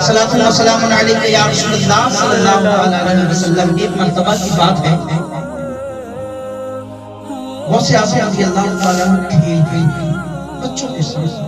صلاۃ و سلام علیک یا رسول اللہ صلی اللہ علیہ وسلم۔ ایک مرتبہ کی بات ہے، غوث اعظم رضی اللہ تعالیٰ کھیل رہے تھے بچوں کے ساتھ،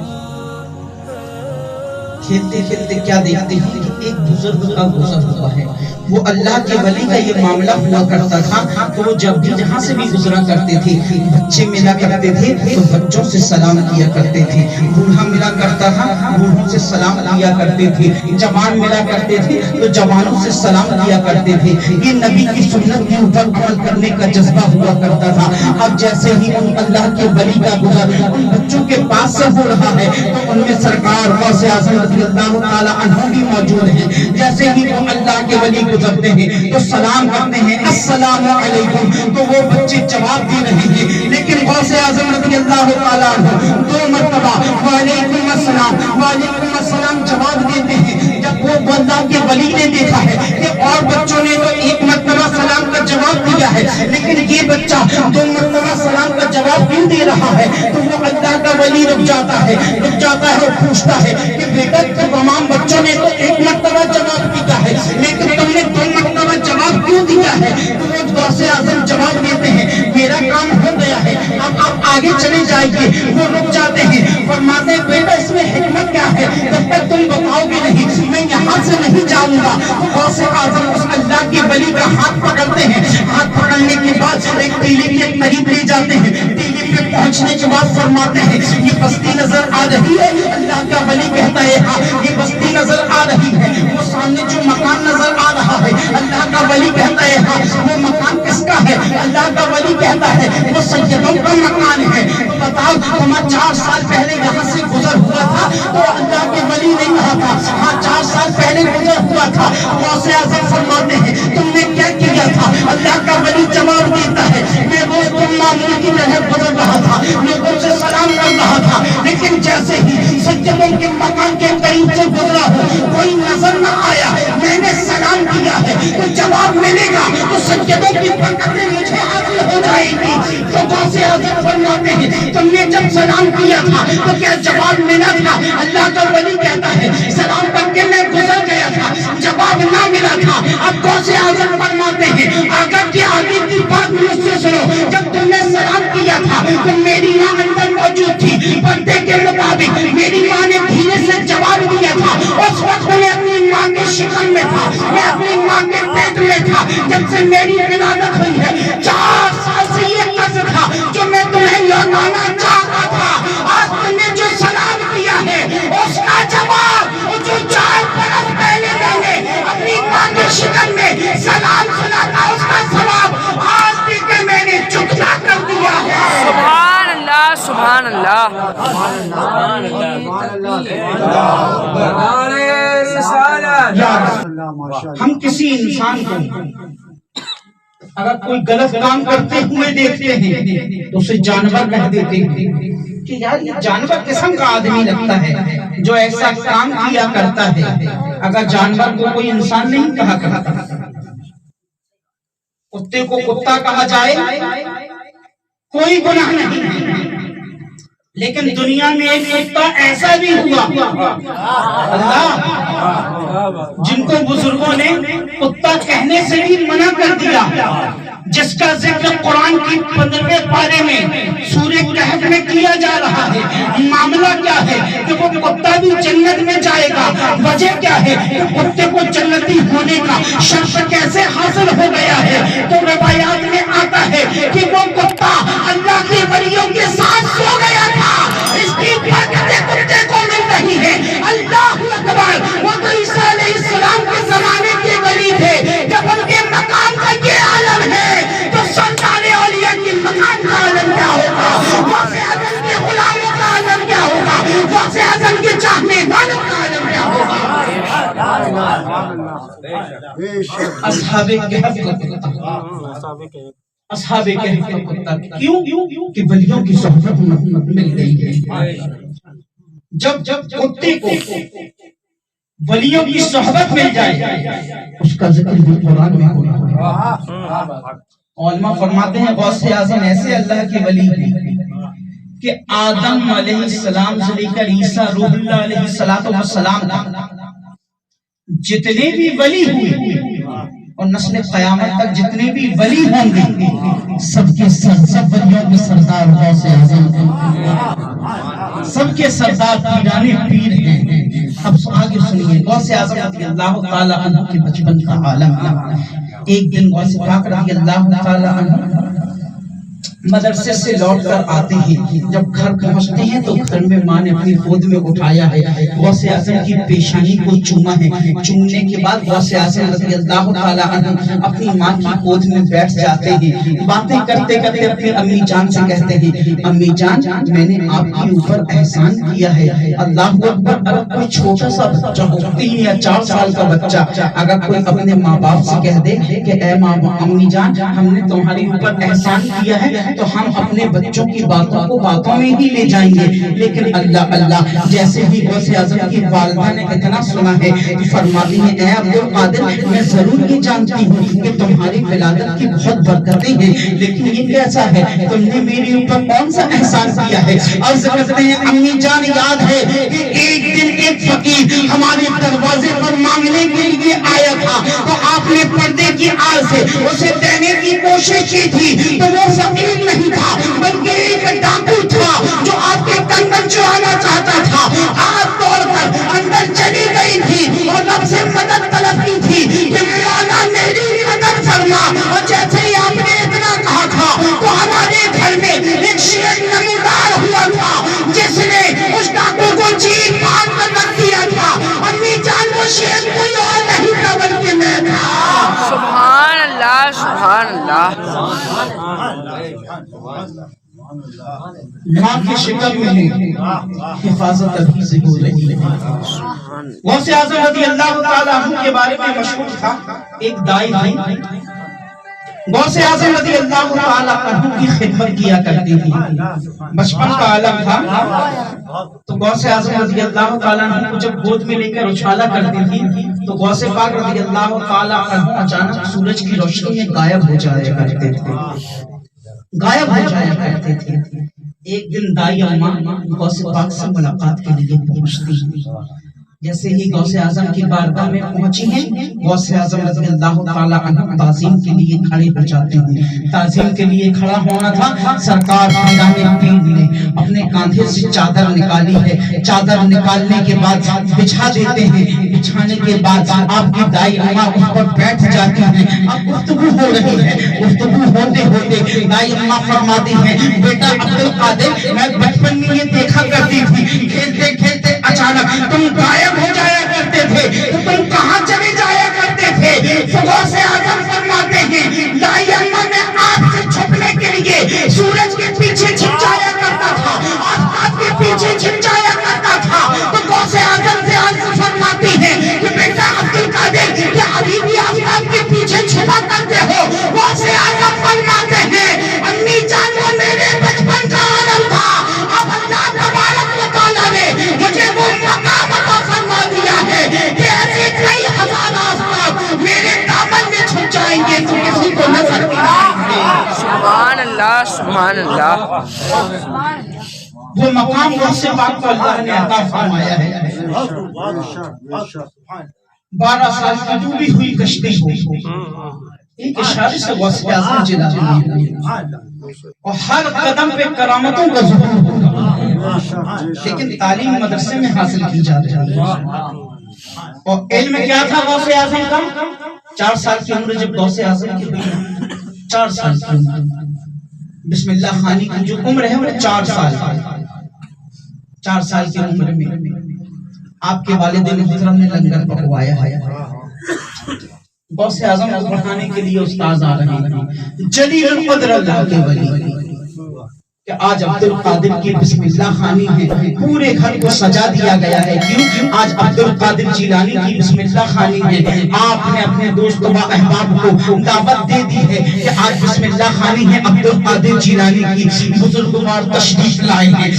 کھیلتے کھیلتے کیا دیکھتے ہیں کہ ایک بزرگ کا گزر ہوا ہے۔ وہ اللہ کے ولی کا یہ معاملہ ہوا کرتا تھا کہ وہ جب بھی جہاں سے بھی گزرا کرتے تھے، بچے ملا کرتے تھے تو بچوں سے سلام کیا کرتے تھے، بوڑھا ملا کرتا تھا بوڑھوں سے سلام کیا کرتے تھے، جوان ملا کرتے تھے تو جوانوں سے سلام کیا کرتے تھے۔ یہ نبی کی سنت کے اوپر عمل کرنے کا جذبہ ہوا کرتا تھا۔ اب جیسے ہی ان اللہ کے ولی کا گزر ان بچوں کے پاس سے ہو رہا ہے تو ان میں سرکار غوث اعظم رضی اللہ تعالی عنہ بھی موجود ہیں۔ جیسے ہی وہ اللہ کے ولی گزرتے ہیں تو سلام کرتے ہیں، السلام علیکم، تو وہ بچے جواب دے رہے ہیں، لیکن غوث اعظم رضی اللہ تعالیٰ عنہ 2 مرتبہ وعلیکم السلام وعلیکم السلام جواب دیتے ہیں۔ جب وہ اللہ کے ولی نے دیکھا ہے کہ اور بچوں نے تو 1 مرتبہ سلام کا جواب دیا ہے لیکن یہ بچہ 2 مرتبہ سلام کا جواب کیوں دے رہا ہے، تو وہ اللہ کا ولی رک جاتا ہے اور پوچھتا ہے کہ بیٹا تمام بچوں نے تو 1 مرتبہ جواب دیا ہے لیکن تم نے 2 مرتبہ جواب کیوں دیا ہے؟ تو وہ غوث اعظم جواب دیتے ہیں میرا کام ہو گیا ہے، اب آپ آگے چلے جائیے۔ وہ رک جاتے ہیں، فرماتے ہیں بیٹا اس میں حکمت کیا ہے، جب تک تم بتاؤ گے نہیں میں یہاں سے نہیں جاؤں گا۔ غوث اعظم اس اللہ کے ولی کا ہاتھ پکڑتے ہیں، ہاتھ پکڑنے کے بعد ایک ٹیلے کے قریب لے جاتے ہیں، ٹیلے پہ پہنچنے کے بعد فرماتے ہیں یہ بستی نظر آ رہی ہے؟ اللہ کا ولی کہتا ہے ہاں یہ بستی نظر آ رہی ہے۔ وہ سامنے جو مکان نظر آ رہا ہے اللہ کا ولی کہتا ہے ہاں وہ مکان کس کا ہے؟ اللہ کا ولی کہتا ہے وہ سیدوں کا مکان ہے۔ تو بتاؤ تمہارا 4 سال پہلے یہاں سے گزر ہوا تھا تو اللہ کے ولی نے کہا تھا ہاں 4 سال پہلے گزر ہوا تھا۔ غوث اعظم فرماتے ہیں تم نے کیا کیا تھا؟ اللہ کا ولی جواب دیتا ہے میں روز تم معمول کی طرح گزر رہا تھا، لوگوں سے سلام کر رہا تھا، لیکن جیسے ہی سیدوں کے مکان کے قریب سے گزرا ہوں کوئی نظر نہ آیا، میں نے سلام کیا ہے تو جواب ملے گا تو سیدوں کی برکتیں مجھے حاصل ہو جائے گی۔ تو غوث اعظم فرماتے ہیں تم نے جب سلام کیا تھا تو کیا جواب ملا تھا؟ اللہ کا ولی کہتا ہے سلام کر کے میں گزر گیا تھا، جواب نہ ملا تھا۔ اب غوث اعظم فرماتے ہیں اگر کہ آگے کی بات مجھ سے سنو، جب تم نے سلام کیا تھا تو میری ماں اندر موجود تھی، پردے کے مطابق میری ماں نے دھیرے سے جواب دیا تھا۔ اس وقت میں اپنی ماں کے شکم میں تھا، میں اپنی ماں کے پیٹ میں تھا۔ جب سے میری ولادت ہوئی ہے 4 سال سے یہ قصد تھا جو میں تمہیں لوٹانا چاہتا تھا۔ آج تم نے جو سلام کیا ہے اس کا جواب جو 4 برس پہلے میں نے اپنی ماں کے شکم میں سلام سنا تھا اس کا جواب آج بھی کہ میں نے چکتا کر دیا ہے۔ سبحان اللہ سبحان اللہ۔ ہم کسی انسان کو اگر کوئی غلط کام کرتے ہوئے دیکھتے ہیں تو اسے جانور کہہ دیتے ہیں کہ یار یہ جانور قسم کا آدمی لگتا ہے جو ایسا کام کیا کرتا ہے۔ اگر جانور کو کوئی انسان نہیں کہا کرتا، کتے کو کتا کہا جائے کوئی گناہ نہیں، لیکن دنیا میں ایک کتا ایسا بھی ہوا اللہ جن کو بزرگوں نے کتا کہنے سے بھی منع کر دیا، جس کا ذکر قرآن کی 15ویں پارے میں سورہ کہف میں کیا جا رہا ہے۔ معاملہ کیا ہے کہ وہ کتا بھی جنت میں جائے گا، وجہ کیا ہے کہ کتے کو جنتی ہونے کا شرف کیسے حاصل ہو گیا ہے؟ تو روایات میں آتا ہے کہ وہ کتا اللہ کے ولیوں کے ساتھ سو گیا تھا، اس کی برکتیں کتے کو مل رہی ہے۔ اللہ اکبر۔ وہ تو عیسیٰ علیہ السلام کے زمانے کے ولی تھے، جب ان کے مقام کا یہ عالم ہے تو سردار اولیاء کے مقام کا عالم کیا ہوگا؟ غوث اعظم کے غلاموں کا عالم کیا ہوگا؟ غوث اعظم کے چاہنے والوں کا عالم کیا ہوگا؟ اصحاب کہف کا کتا کیوں کہ ولیوں کی صحبت مل گئی ہے۔ جب کتے کو ولیوں کی صحبت مل جائے اس کا ذکر بھی قرآن میں ہوگا۔ علماء فرماتے ہیں غوث اعظم ایسے اللہ کے ولی ہیں کہ آدم علیہ السلام سے لے کر عیسیٰ روح اللہ علیہ السلام جتنے بھی ولی ہوئے اور نسل قیامت تک جتنے بھی ولی ہوں گے سب کے سب ولیوں کے سردار غوث اعظم ہیں، سب کے سردار پیرانے پیر ہیں۔ اب آگے سنیے، غوث اعظم رضی اللہ تعالی عنہ کے بچپن کا عالم ہے۔ ایک دن غوث پاک رضی اللہ تعالی عنہ مدرسے سے لوٹ کر آتے ہیں، جب گھر پہنچتے ہیں تو گھر میں ماں نے اپنی گود میں اٹھایا ہے، غوث اعظم کی پیشانی کو چوما ہے۔ چومنے کے بعد غوث اعظم رضی اللہ تعالی عنہ اپنی ماں کی گود میں بیٹھ جاتے ہیں، باتیں کرتے کرتے اپنی امی جان سے کہتے ہیں، امی جان میں نے آپ کے اوپر احسان کیا ہے، اللہ اکبر۔ اگر کوئی چھوٹا سا بچہ ہو 3 یا 4 سال کا بچہ اگر کوئی اپنے ماں باپ سے کہہ دے کہ اے امی جان ہم نے تمہارے اوپر احسان کیا ہے تو ہم اپنے بچوں کی باتوں کو باتوں میں ہی لے جائیں گے، لیکن اللہ جیسے ہی غوث اعظم کی والدہ نے اتنا سنا ہے فرماتی ہیں اے عبد القادر میں ضرور یہ جانتی ہوں کہ تمہاری ولادت کی بہت برکتیں ہیں، لیکن یہ کیسا ہے تم نے میرے اوپر کون سا احسان کیا ہے؟ عرض کرتے ہیں امی جان یاد ہے کہ ایک دن ایک فقیر ہمارے دروازے پر مانگنے کے لیے آیا تھا تو آپ نے پردے کی آڑ سے اسے دینے کی کوشش کی تھی، تو وہ فقیر نہیں تھا بلکہ ایک ڈاکو تھا جو آپ کے کنگن چرانا چاہتا تھا۔ آپ توڑ کر اندر چلی گئی تھی اور رب سے مدد طلب کی تھی کہ مولا میری مدد فرما، اور جیسے ہی آپ نے اتنا کہا تھا تو ہمارے گھر میں ایک شیر نمودار ہوا تھا جس نے اس ڈاکو کو چیخ مار کر رکھ دیا تھا۔ امی جان وہ شیر کوئی اور نہیں تھا بلکہ میں تھا۔ سبحان اللہ سبحان اللہ۔ ماں کی شکل میں حفاظت ابھی سے ہو رہی ہے۔ غوث اعظم رضی اللہ تعالی عنہ کے بارے میں مشہور تھا، ایک دائی تھے، غوث اعظم رضی اللہ تعالی عنہ کی خدمت کیا کرتی تھی۔ بچپن کا عالم تھا تو غوث اعظم رضی اللہ تعالی عنہ کو جب گود میں لے کر اچھالا کرتی تھی تو غوث پاک رضی اللہ تعالی عنہ اچانک سورج کی روشنی میں غائب ہو جایا کرتے تھے۔ ایک دن دائی اماں غوث پاک سے ملاقات کے لیے پہنچتی ہیں، جیسے ہی غوث اعظم کی بارگاہ میں پہنچی ہیں غوث اعظم رضی اللہ تعالی عنہ تعظیم کے لیے کھڑے ہو جاتے ہیں۔ تعظیم کے لیے کھڑا ہونا تھا، سرکار پیرانے پیر نے اپنے کاندھے سے چادر نکالی ہے، چادر نکالنے کے بعد بچھا دیتے ہیں، بچھانے کے بعد آپ کی دائی اماں اس پر بیٹھ جاتی ہیں۔ اب گفتگو ہو رہی ہے، گفتگو ہوتے ہوتے دائی اماں فرماتی ہیں بیٹا عبد القادر میں بچپن میں یہ دیکھا کرتی تھی کھیلتے کھیلتے اچانک تم غائب ہو جایا کرتے تھے، تو تم کہاں چلے جایا کرتے تھے؟ غوث اعظم فرماتے ہیں دائی اماں میں آپ سے چھپنے کے لیے سورج کے پیچھے چھپ جایا کرتا تھا، آفتاب کے پیچھے چھپ جایا کرتا تھا۔ تو غوث اعظم سے عرض فرماتی ہیں کہ بیٹا عبد القادر کیا ابھی بھی آفتاب کے پیچھے چھپا کرتے ہو؟ غوث اعظم فرماتے ہیں امی جان وہ میرے بچپن کا عالم تھا، اب اللہ تبارک و تعالیٰ نے مجھے وہ مقام عطا فرما دیا ہے کہ ایسے کئی ہزار آفتاب میرے دامن میں چھپ جائیں گے تو کسی کو نظر نہیں آئیں گے۔ سبحان اللہ سبحان اللہ۔ وہ مقام غوث پاک کو اللہ نے عطا فرمایا ہے۔ 12 سال کی ڈوبی ہوئی کشتی ہو، ایک اشارے سے غوث اعظم جلا دیں اور ہر قدم پہ کرامتوں کا ظہور ہوگا، لیکن تعلیم مدرسے میں حاصل کی جاتی ہے۔ اور علم کیا تھا غوث اعظم کا؟ 4 سال کی عمر جب غوث اعظم کی ہوئی، 4 سال کی عمر، بسم اللہ خانی کی جو عمر ہے وہ 4 سال ہے۔ 4 سال کی عمر میں آپ کے والد محترم نے لنگر پکوایا ہے۔ غوث اعظم کو پڑھانے کے لیے استاد آ رہے ہیں، جلیل القدر اللہ کے ولی کہ آج عبد القادر کی بسم اللہ خوانی ہے، پورے گھر کو سجا دیا گیا ہے۔ کیوں؟ آج عبد القادر جیلانی کی بسم اللہ خوانی ہے۔ آپ نے اپنے دوست و احباب کو دعوت دے دی ہے کہ آج بسم اللہ خوانی ہے عبد القادر جیلانی کی، بزرگوار تشریف لائے ہیں۔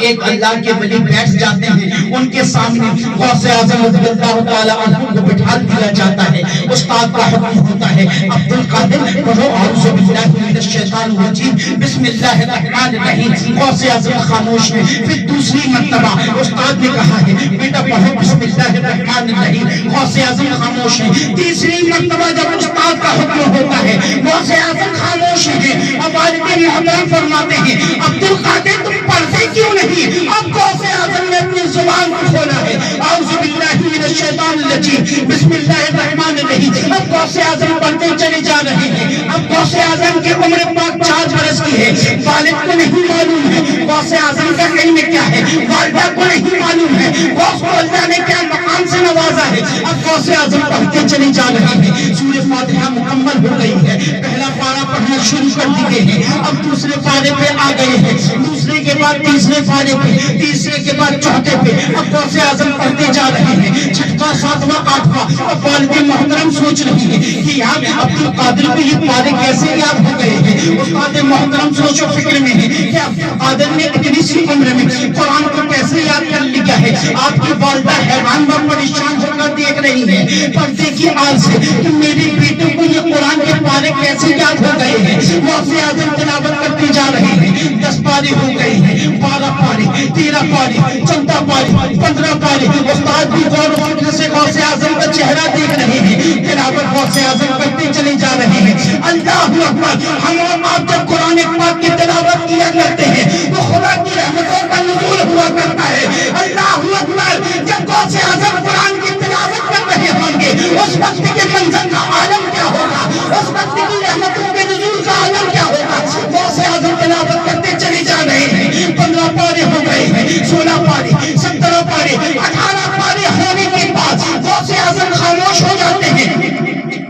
ایک اللہ کے ولی بیٹھ جاتے ہیں، ان کے سامنے غوث اعظم رضی اللہ تعالی عنہ کو بٹھا دیا جاتا ہے۔ استاد کا حکم ہوتا ہے عبد القادر پڑھو اعوذ باللہ من الشیطان الرجیم بسم اللہ الرحمن الرحیم. غوث اعظم خاموش ہے. پھر دوسری مرتبہ استاد نے کہا ہے بیٹا پڑھو بسم اللہ الرحمن الرحیم. غوث اعظم خاموش ہے. تیسری مرتبہ جب استاد کا حکم ہوتا ہے غوث اعظم خاموش ہے. اب والد محترم فرماتے ہیں عبد القادر تم پڑھتے کیوں نہیں؟ اب غوث اعظم نے اپنی زبان کو کھولا ہے. اعوذ باللہ من الشیطان الرجیم بسم اللہ الرحمن الرحیم. اب غوث اعظم پڑھتے چلے جا رہے ہیں. اب غوث اعظم کی عمر پاک 4 برس کی ہے. والد کو نہیں معلوم ہے غوث اعظم کا علم کیا ہے. والدہ کو نہیں معلوم ہے غوث کو اللہ نے کیا مقام سے نوازا ہے. اب غوث اعظم پڑھتے چلے جا رہے ہیں. سورہ فاتحہ مکمل ہو گئی ہے. پہلا پارہ پڑھنا شروع کر دیے ہیں. اب دوسرے پارے پہ آ گئے ہیں. دوسرے کے بعد تیسرے پارے پہ, تیسرے کے بعد چوتھے پہ. اب غوث اعظم پڑھتے جا رہے ہیں. چھٹا, ساتواں, آٹھواں. اب والد محترم سوچ رہی ہے کہ یار عبد القادر کو یہ پارے کیسے یاد ہو گئے ہیں. استاد محترم سوچ و فکر میں ہے کہ عبد القادر نے اتنی سی عمر میں قرآن کو کیسے یاد کر لیا ہے. آپ کی والدہ حیران و پریشان ہو کر دیکھ رہی ہے پردے کی آڑ سے کہ میرے بیٹے کو یہ قرآن کے پارے کیسے یاد ہو گئے ہیں. غوث اعظم تلاوت کرتے جا رہے ہیں. 10 پارے ہو گئے ہیں, 12 پارے, 13 پارے, 14 پارے, 15 پارے. استاد بھی غور و فکر سے غوث اعظم کا چہرہ دیکھ رہے ہیں. تلاوت غوث اعظم کرتے چلے جا رہے ہیں. اللہ اکبر. ہم اور آپ جب قرآن پاک کی تلاوت کیا کرتے ہیں تو خدا کی رحمتوں کا نزول ہوا کرتا ہے. اللہ اکبر. جب غوث اعظم قرآن کی تلاوت کر رہے ہوں گے اس وقت کے منظر کا عالم کیا ہوگا, اس وقت کی رحمتوں کے نزول کا عالم کیا ہوگا. غوث اعظم تلاوت کرتے چلے جا رہے ہیں. 15 پارے ہو گئے ہیں, 16 پارے, 17 پارے, 18 پارے ہونے کے بعد غوث اعظم خاموش ہو جاتے ہیں.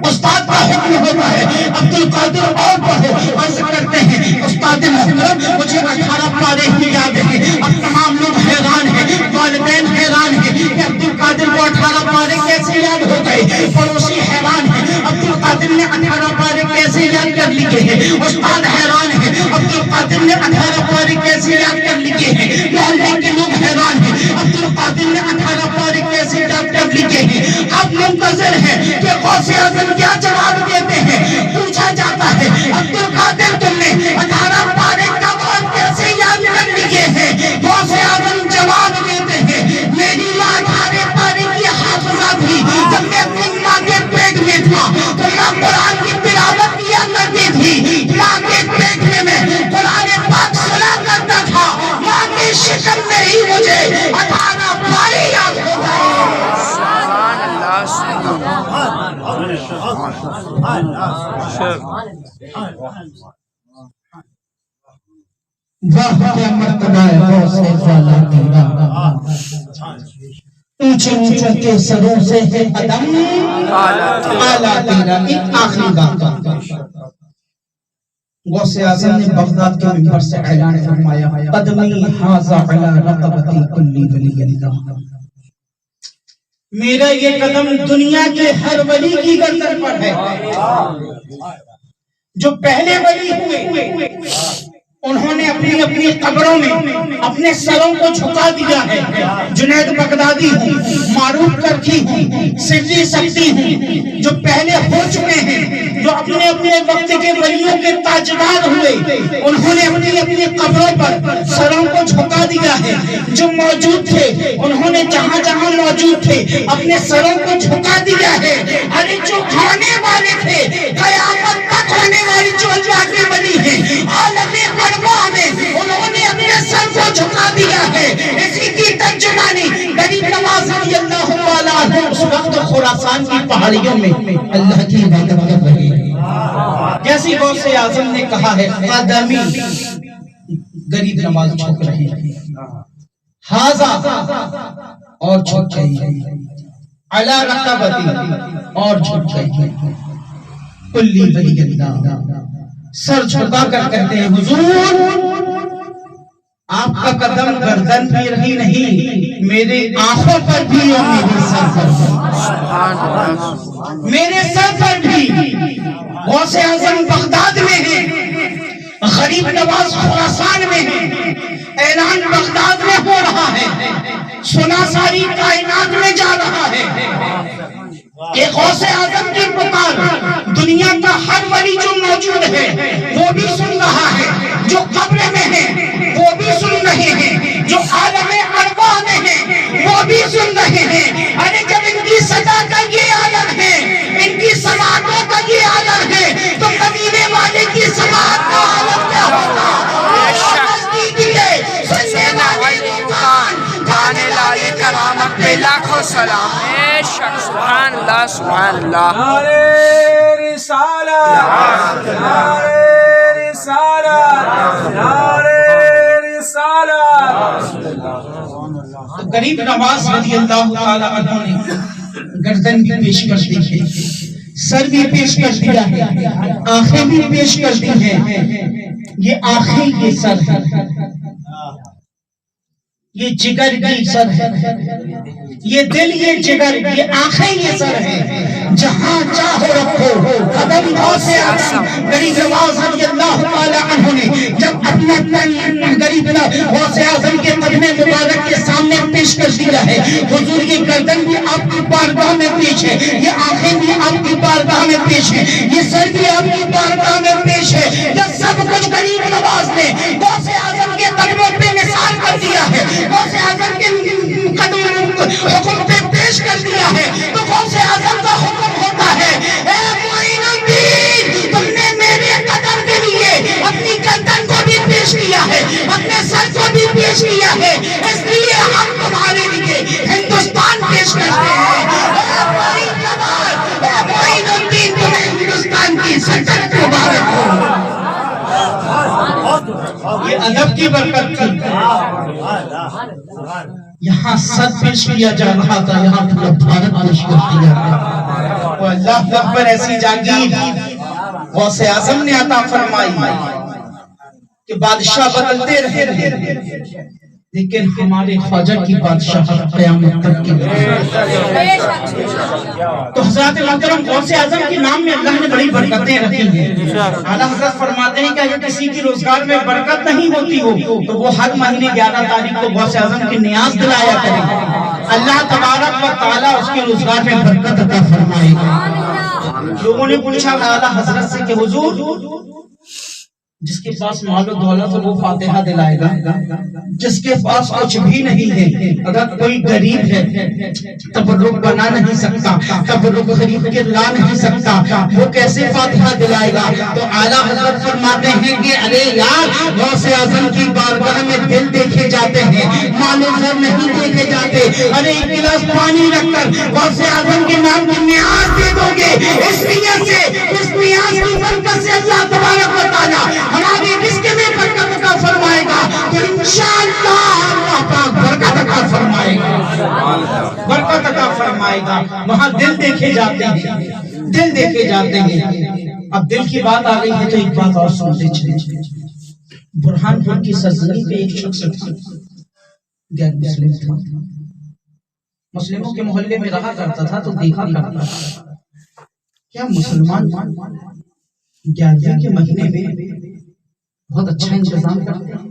استاد کا حکم ہوتا ہے عبد القادر اور پڑھو. عرض کرتے ہیں استاد محترم مجھے 18 پارے ہی یاد ہیں. اب تمام لوگ حیران ہیں, والدین حیران ہیں کہ عبد القادر کو 18 پارے کیسے یاد ہو گئے. پڑوسی حیران ہیں عبد القادر نے 18 پارے کیسے یاد کر لیے ہیں. استاد حیران ہے عبد القادر نے 18 پارے کیسے یاد کر لیے ہیں. محلے کے لوگ حیران ہیں عبد القادر نے 18 پارے کیسے یاد کر لیے ہیں. اب منتظر ہے کہ غوث اعظم کیا جواب دیتے ہیں. پوچھا جاتا ہے عبد القادر تم نے 18 پارے کب اور کیسے یاد کر لیے ہیں. غوث اعظم جواب دیتے ہیں میری ماں 18 پارے کی حافظہ تھی. جب میں اپنی ماں کے پیٹ میں تھا تو ماں قرآن کی تلاوت کیا کرتی تھی. ماں کے پیٹ میں قرآن پاک سنا کرتا تھا. ماں کی شکم میں ہی مجھے 18 پارے یاد ہو گئے. واہ کیا مرتبہ ہے غوث والا تیرا. اونچے اونچوں کے سروں سے ہے قدم اعلیٰ تیرا. ایک آخری بات غوث اعظم نے بغداد کے منبر سے اعلان فرمایا قدمی ھذا علی رقبتی کل ولی اللہ. میرا یہ قدم دنیا کے ہر ولی کی گردن پر ہے. جو پہلے ولی ہوئے انہوں نے اپنی اپنی قبروں میں اپنے سروں کو جھکا دیا ہے. جنید بغدادی ہوں, معروف کرکی ہوں, سری سکتی ہوں, جو پہلے ہو چکے ہیں, جو اپنے اپنے وقت کے ولیوں کے تاجدار ہوئے, انہوں نے اپنی اپنی قبروں پر سروں کو جھکا دیا ہے. جو موجود تھے انہوں نے جہاں جہاں موجود تھے اپنے سروں کو جھکا دیا ہے. ارے جو کھانے والے تھے قیامت تک ہونے والی جو اللہ کے ولی ہیں عالم ارواح میں انہوں نے اپنے سر کو جھکا دیا ہے. اسی کی ترجمانی غریب نواز رضی اللہ تعالیٰ عنہ اس وقت خراسان کی پہاڑیوں میں اللہ کی عبادت کر رہے ہیں. جیسی غوث اعظم نے کہا ہے قدمی, غریب نواز جھک رہے ہیں. ھذا اور جھک گئی, علی رقبتی اور جھک گئی, کلی ولی اللہ. سر جھکا کر کہتے ہیں حضور آپ کا قدم گردن پہ رہی نہیں, میرے آنکھوں پر بھی اور میرے سر پر بھی, میرے سر پر بھی. غوث اعظم بغداد میں ہے, غریب نواز خراسان میں ہے. اعلان بغداد میں ہو رہا ہے, سنا ساری کائنات میں جا رہا ہے کہ غوث اعظم کی پکار دنیا کا ہر ولی جو موجود ہے وہ بھی سن رہا ہے. جو قبر میں ہیں. ارے جب ان کی سزا کا یہ عالم ہے, ان کی سماعتوں کا یہ عالم ہے, تو مدینے والے کی سماعت کا عالم کیا ہوگا؟ کرامت پہ لاکھوں سلام. بے شک سبحان اللہ سبحان اللہ. نعرے رسالت نعرے رسالت نعرے رسالت. تو غریب نواز رضی اللہ تعالی عنہ نے گردن بھی پیش کر دی ہے, سر بھی پیش کر دیا ہے, آنکھیں بھی پیش کر دی ہیں. یہ آنکھیں یہ سر ہے, یہ جگر کی سر ہے, یہ دل یہ جگر, یہ آنکھیں یہ سر ہے. جہاں چاہو رکھو قدم غوث اعظم غریب نواز رضی اللہ تعالی عنہ نے جب اپنا تن غریب غوث اعظم کے قدم مبارک کے سامنے پیش کر دیا ہے. حضور کی گردن بھی آپ کی بارگاہ میں پیش ہے, یہ آنکھیں بھی آپ کی بارگاہ میں پیش ہے, یہ سر بھی آپ کی بارگاہ میں پیش ہے. یہ سب کچھ غریب نواز نے غوث اعظم کے قدموں پہ نثار کر دیا ہے, غوث اعظم کے قدم حکم پہ پیش کر دیا ہے. تو غوث اعظم کا حکم ہوتا ہے, اے معین الدین, تم نے میرے قدم کے لیے اپنی گردن کو بھی پیش کیا ہے, اپنے سر کو بھی پیش کیا ہے, اس لیے ہم تمہارے لیے ہندوستان پیش کرتے ہیں. اے معین نواز, اے معین الدین, تمہیں ہندوستان کی سلطنت مبارک ہو. یہ ادب کی برکت تھی. یہاں سر پیش کیا جا رہا تھا, یہاں پورا بھارت پیش کر دیا گیا. وہ اللہ اکبر, ایسی جاگیر غوث اعظم نے عطا فرمائی کہ بادشاہ بدلتے رہے, لیکن ہمارے خواجہ کی بادشاہ قیامت تک کی. تو حضرات محترم, غوث اعظم کے نام میں اللہ نے بڑی برکتیں رکھی ہیں. اعلیٰ حضرت فرماتے ہیں کہ اگر کسی کی روزگار میں برکت نہیں ہوتی ہو تو وہ ہر مہینے 11 تاریخ کو غوث اعظم کی نیاز دلایا کرے, اللہ تبارک و تعالیٰ اس کے روزگار میں برکت عطا فرمائے گا. لوگوں نے پوچھا اعلیٰ حضرت سے کہ حضور, جس کے پاس مال و دولت وہ فاتحہ دلائے گا, جس کے پاس کچھ بھی نہیں ہے, اگر کوئی غریب ہے تبرک بنا نہیں سکتا, تبرک خرید کے لا نہیں سکتا, وہ کیسے فاتحہ دلائے گا؟ تو اعلیٰ حضرت فرماتے ہیں کہ ارے یار, غوث اعظم کی بارگاہ میں دل دیکھے جاتے ہیں, مال و زر نہیں دیکھے جاتے. ارے ایک گلاس پانی رکھ کر غوث اعظم کے نام کی نیاز دے دو گے, اس نیت سے, اس نیاز کی برکت سے اللہ تبارک و تعالیٰ ہماری رزق میں برکت عطا فرمائے گا. تو انشاءاللہ اللہ پاک برکت عطا فرمائے گا, برکت عطا فرمائے گا. وہاں دل دیکھے جاتے ہیں, دل دیکھے جاتے ہیں. اب دل کی بات آ گئی ہے تو ایک بات اور سنتے چلیں. برہان پور کی سرزمین پہ ایک شخص تھا, غیر مسلم تھا, مسلموں کے محلے میں رہا کرتا تھا. تو دیکھا کرتا تھا کیا مسلمان 11ویں کے مہینے میں بہت اچھا انتظام کرتے ہیں.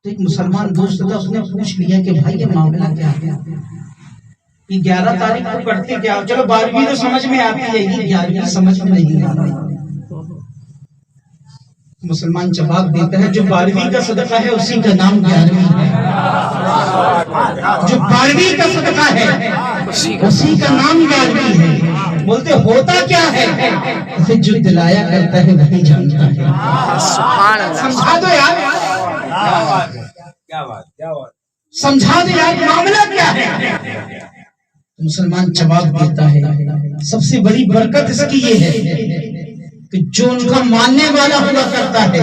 تو ایک مسلمان دوست تھا, اس نے پوچھ لیا کہ بھائی یہ معاملہ کیا ہے, یہ 11 تاریخ کو کرتے کیا؟ چلو 12ویں تو سمجھ میں آتی ہے, یہ 11ویں سمجھ میں نہیں آتی. مسلمان جواب دیتا ہے جو 12ویں کا صدقہ ہے اسی کا نام 11ویں ہے, جو 12ویں کا صدقہ ہے اسی کا نام 11ویں ہے. بولتے ہوتا کیا ہے؟ پھر جو دلایا کرتا ہے وہی جانتا ہے. سبحان اللہ. سمجھا دو یار, سمجھا دو یار, معاملہ کیا ہے؟ مسلمان جواب دیتا ہے سب سے بڑی برکت اس کی یہ ہے کہ جو ان کا ماننے والا ہوا کرتا ہے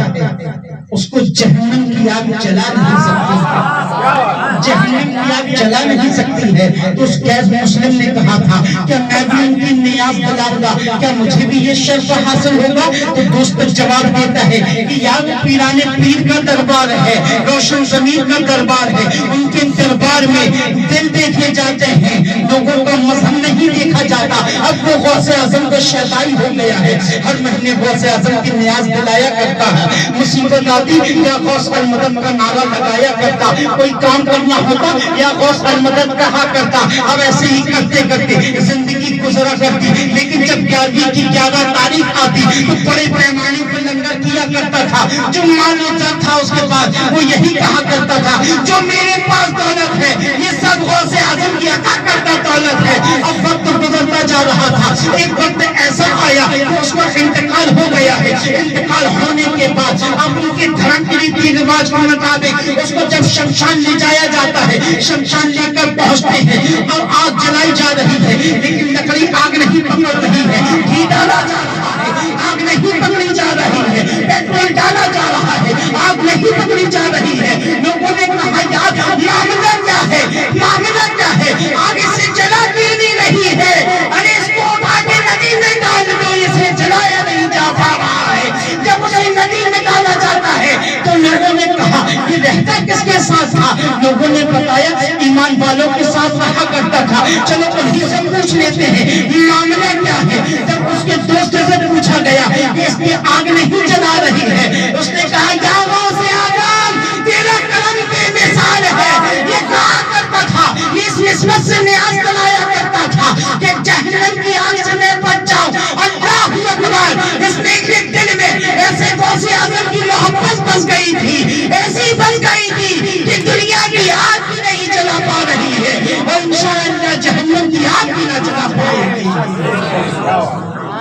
اس کو جہنم کی آگ جلا نہیں سکتی ہے, جہنم کی آگ جلا نہیں سکتی ہے. تو اس غیر مسلم نے کہا تھا کیا میں بھی ان کی نیاز دلاؤں گا, کیا مجھے بھی یہ شرف حاصل ہوگا؟ تو دوست جواب دیتا ہے کہ یا وہ پیران پیر کا دربار ہے, روشن ضمیر کا دربار ہے, ان کے دربار میں دل دیکھے جاتے ہیں, لوگوں کا مذہب نہیں دیکھا جاتا. اب تو غوث اعظم کو شیطان ہو گیا ہے، ہر مہینے غوث اعظم کی نیاز دلایا کرتا ہے، مصیبت آتی یا غوث المدد کا نعرہ لگایا کرتا، کوئی کام کرنا ہوتا یا غوث المدد کہا کرتا۔ اب ایسے ہی کرتے کرتے زندگی گزرا کرتی، لیکن جب 11ویں کی 11 تاریخ آتی تو بڑے پیمانے پر لنگر کیا کرتا تھا۔ جو مال تھا اس کے بعد وہ یہی کہا کرتا تھا جو میرے پاس دولت ہے یہ سب غوث اعظم کی عطا کردہ دولت ہے۔ اب وقت گزرتا جا رہا تھا، ایک وقت ایسا آیا کہ اس کا انتقال ہو گیا ہے۔ انتقال ہونے کے بعد اب ان کے دھرم کے ریتی رواج کے مطابق اس کو جب شمشان لے جایا جاتا ہے، شمشان لے کر پہنچتے ہیں اور آگ جلائی جا رہی ہے، لیکن لکڑی آگ نہیں پکڑ رہی ہے، گھی ڈالا جا رہا ہے، آگ نہیں پکڑی جا رہی ہے، پیٹرول ڈالا جا رہا ہے، آگ نہیں پکڑی جا رہی ہے۔ لوگوں نے کہا یار معاملہ کیا ہے، معاملہ کیا ہے، آگے سے جلا کیوں نہیں رہی ہے؟ ارے اس کو اٹھا کے ندی میں ڈال دو، اسے جلایا نہیں جا پا رہا ہے۔ جب اسے ندی میں ڈالا جاتا ہے تو لوگوں نے کہا کہ رہتا کس کے ساتھ تھا؟ لوگوں نے بتایا ایمان والوں کے ساتھ رہا کرتا تھا۔ چلو انہیں سے پوچھ لیتے ہیں معاملہ کیا ہے۔ جب اس کے دوست سے پوچھا گیا کہ اس کی آگ نہیں جلا رہی ہے، اس نے کہا یا غوث اعظم تیرا کرم بے مثال ہے۔ یہ کہا کرتا تھا، اس نسبت سے نیاز دلایا کرتا تھا کہ جہنم کی آگ سے میں بچ جاؤں۔ اللہ اکبر، اس نے کے دل میں ایسے غوث اعظم کی محبت بس گئی تھی، ایسی بس گئی تھی کہ دنیا کی آگ بھی نہیں جلا پا رہی ہے اور انشاءاللہ جہنم کی آگ بھی نہ جلا پائے گی۔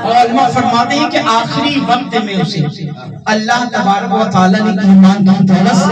اور علماء فرماتے ہیں کہ آخری وقت میں اسے اللہ تبارک و تعالیٰ نے ایمان کی دولت سے